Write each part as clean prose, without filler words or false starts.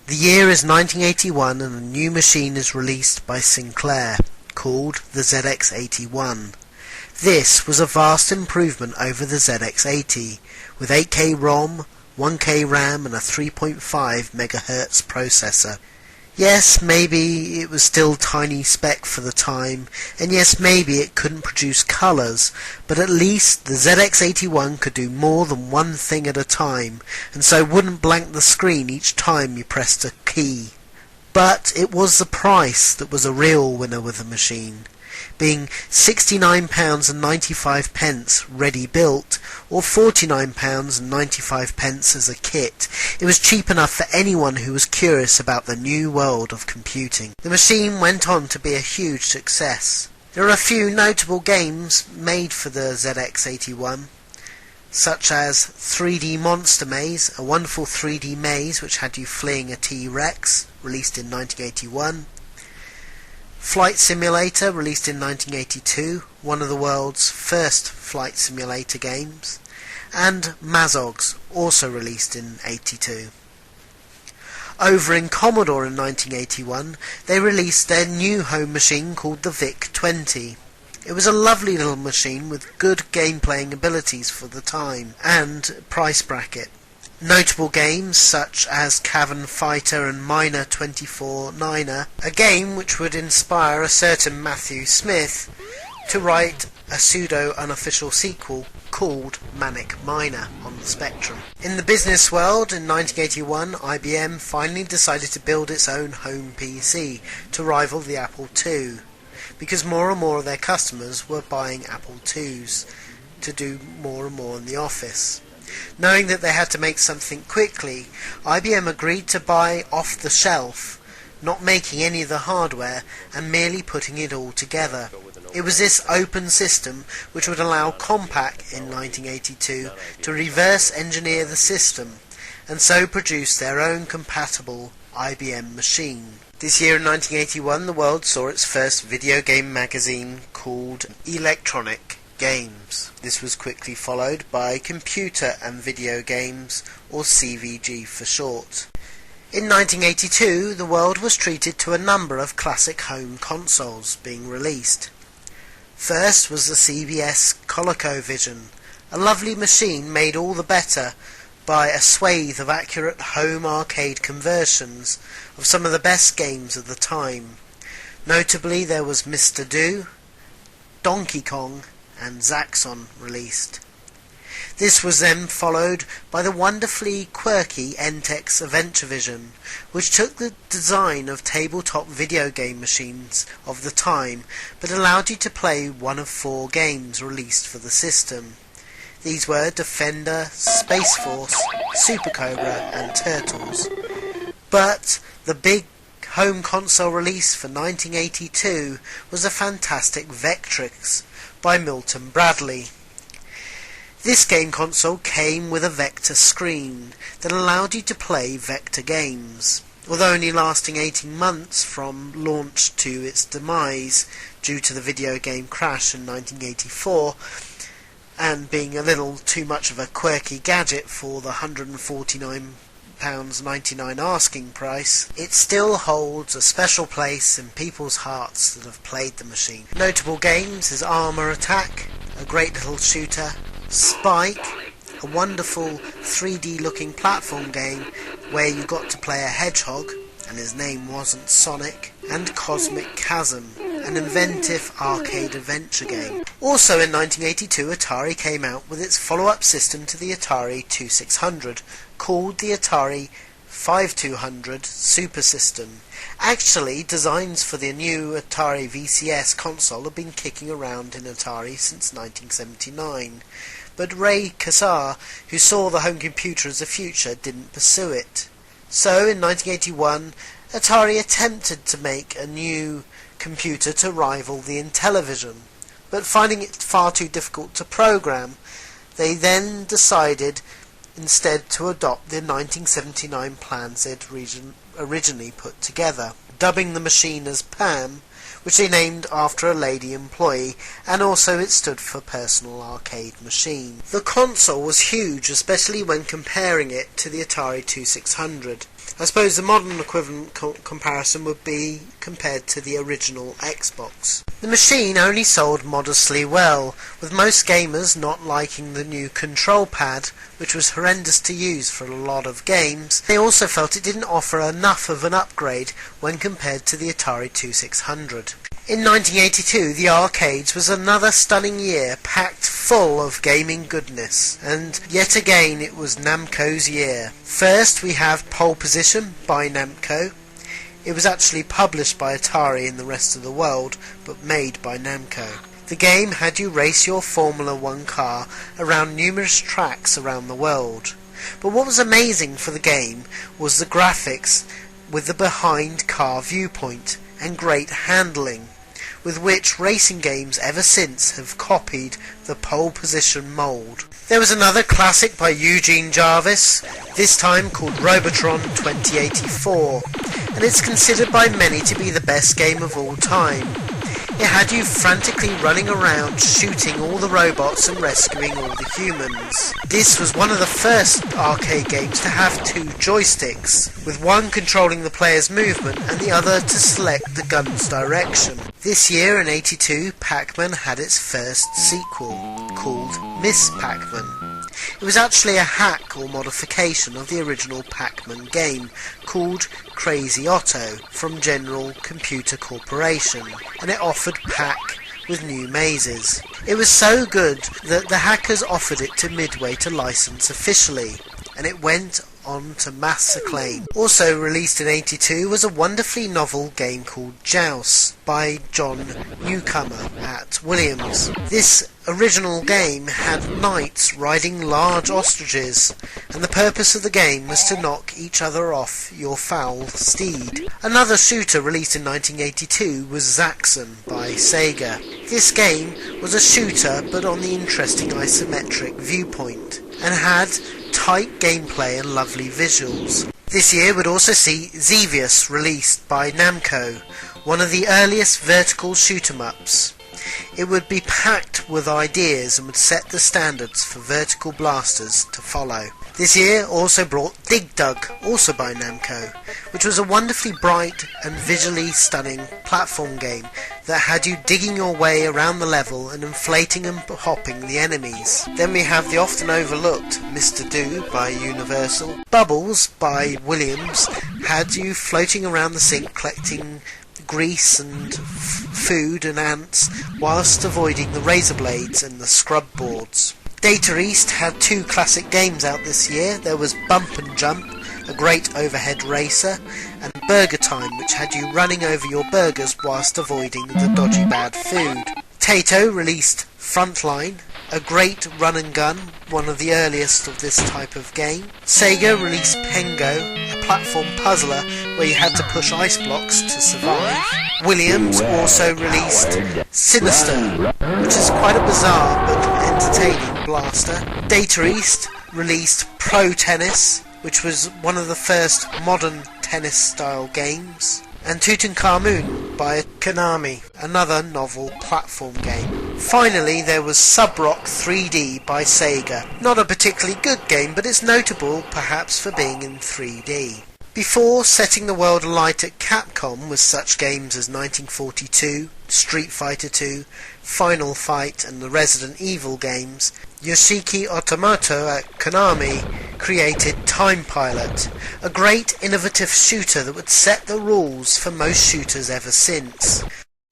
The year is 1981 and a new machine is released by Sinclair, called the ZX81. This was a vast improvement over the ZX80, with 8K ROM, 1K RAM and a 3.5 MHz processor. Yes, maybe it was still tiny spec for the time, and yes, maybe it couldn't produce colours, but at least the ZX81 could do more than one thing at a time, and so wouldn't blank the screen each time you pressed a key. But it was the price that was a real winner with the machine, being £69.95 ready built, or £49.95 as a kit. It was cheap enough for anyone who was curious about the new world of computing. The machine went on to be a huge success. There are a few notable games made for the ZX81, such as 3D Monster Maze, a wonderful 3D maze which had you fleeing a T-Rex, released in 1981. Flight Simulator, released in 1982, one of the world's first flight simulator games, and Mazogs, also released in 1982. Over in Commodore in 1981, they released their new home machine called the VIC-20. It was a lovely little machine with good game-playing abilities for the time and price bracket. Notable games such as Cavern Fighter and Miner 24-9er, a game which would inspire a certain Matthew Smith to write a pseudo-unofficial sequel called Manic Miner on the Spectrum. In the business world, in 1981, IBM finally decided to build its own home PC to rival the Apple II, because more and more of their customers were buying Apple IIs to do more and more in the office. Knowing that they had to make something quickly, IBM agreed to buy off the shelf, not making any of the hardware and merely putting it all together. It was this open system which would allow Compaq in 1982 to reverse engineer the system and so produce their own compatible IBM machine. This year in 1981 the world saw its first video game magazine called Electronic Games. This was quickly followed by Computer and Video Games, or CVG for short. In 1982 the world was treated to a number of classic home consoles being released. First was the CBS ColecoVision, a lovely machine made all the better by a swathe of accurate home arcade conversions of some of the best games of the time. Notably there was Mr. Do, Donkey Kong and Zaxxon released. This was then followed by the wonderfully quirky Entex AdventureVision, which took the design of tabletop video game machines of the time, but allowed you to play one of 4 games released for the system. These were Defender, Space Force, Super Cobra and Turtles. But the big home console release for 1982 was a fantastic Vectrix by Milton Bradley. This game console came with a vector screen that allowed you to play vector games. Although only lasting 18 months from launch to its demise due to the video game crash in 1984, and being a little too much of a quirky gadget for the £149.99 asking price, it still holds a special place in people's hearts that have played the machine. Notable games is Armour Attack, a great little shooter, Spike, a wonderful 3D looking platform game where you got to play a hedgehog and his name wasn't Sonic, and Cosmic Chasm, an inventive arcade adventure game. Also in 1982 Atari came out with its follow-up system to the Atari 2600 called the Atari 5200 Super System. Actually, designs for the new Atari VCS console have been kicking around in Atari since 1979, but Ray Kassar, who saw the home computer as a future, didn't pursue it. So in 1981 Atari attempted to make a new computer to rival the Intellivision, but finding it far too difficult to program, they then decided instead to adopt the 1979 plans they'd originally put together, dubbing the machine as PAM, which they named after a lady employee, and also it stood for Personal Arcade Machine. The console was huge, especially when comparing it to the Atari 2600. I suppose the modern equivalent comparison would be compared to the original Xbox. The machine only sold modestly well, with most gamers not liking the new control pad, which was horrendous to use for a lot of games. They also felt it didn't offer enough of an upgrade when compared to the Atari 2600. In 1982, the arcades was another stunning year, packed full of gaming goodness, and yet again it was Namco's year. First we have Pole Position by Namco. It was actually published by Atari in the rest of the world, but made by Namco. The game had you race your Formula 1 car around numerous tracks around the world. But what was amazing for the game was the graphics with the behind car viewpoint and great handling, with which racing games ever since have copied the pole position mould. There was another classic by Eugene Jarvis, this time called Robotron 2084, and it's considered by many to be the best game of all time. It had you frantically running around shooting all the robots and rescuing all the humans. This was one of the first arcade games to have two joysticks, with one controlling the player's movement and the other to select the gun's direction. This year in '82, Pac-Man had its first sequel, called Miss Pac-Man. It was actually a hack or modification of the original Pac-Man game, called Crazy Otto, from General Computer Corporation, and it offered Pac with new mazes. It was so good that the hackers offered it to Midway to license officially, and it went on to mass acclaim. Also released in '82 was a wonderfully novel game called Jaus by John Newcomer at Williams. This original game had knights riding large ostriches, and the purpose of the game was to knock each other off your foul steed. Another shooter released in 1982 was Zaxxon by Sega. This game was a shooter but on the interesting isometric viewpoint, and had tight gameplay and lovely visuals. This year would also see Xevious released by Namco, one of the earliest vertical shoot-em-ups. It would be packed with ideas and would set the standards for vertical blasters to follow. This year also brought Dig Dug, also by Namco, which was a wonderfully bright and visually stunning platform game that had you digging your way around the level and inflating and hopping the enemies. Then we have the often overlooked Mr. Do by Universal. Bubbles by Williams had you floating around the sink collecting grease and food and ants whilst avoiding the razor blades and the scrub boards. Data East had two classic games out this year. There was Bump and Jump, a great overhead racer, and Burger Time, which had you running over your burgers whilst avoiding the dodgy bad food. Taito released Frontline, a great run and gun, one of the earliest of this type of game. Sega released Pengo, a platform puzzler where you had to push ice blocks to survive. Williams also released Sinister, which is quite a bizarre but entertaining blaster. Data East released Pro Tennis, which was one of the first modern tennis style games. And Tutankhamun by Konami, another novel platform game. Finally, there was Sub-Rock 3D by Sega. Not a particularly good game, but it's notable perhaps for being in 3D. Before setting the world alight at Capcom with such games as 1942, Street Fighter II, Final Fight and the Resident Evil games, Yoshiki Otomoto at Konami created Time Pilot, a great innovative shooter that would set the rules for most shooters ever since.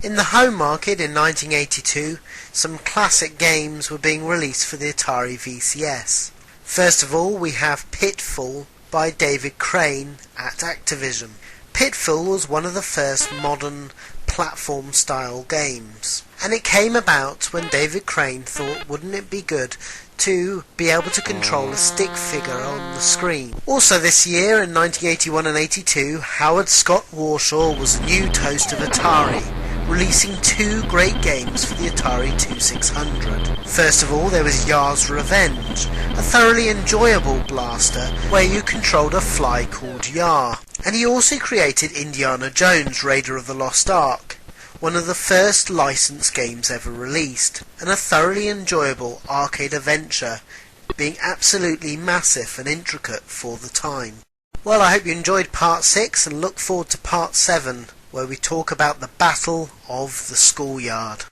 In the home market in 1982, some classic games were being released for the Atari VCS. First of all, we have Pitfall by David Crane at Activision. Pitfall was one of the first modern platform style games, and it came about when David Crane thought wouldn't it be good to be able to control a stick figure on the screen. Also this year in 1981 and 82, Howard Scott Warshaw was the new toast of Atari, releasing two great games for the Atari 2600. First of all, there was Jaus Revenge, a thoroughly enjoyable blaster where you controlled a fly called Yar. And he also created Indiana Jones Raider of the Lost Ark, one of the first licensed games ever released, and a thoroughly enjoyable arcade adventure, being absolutely massive and intricate for the time. Well, I hope you enjoyed part 6 and look forward to part 7, where we talk about the Battle of the Schoolyard.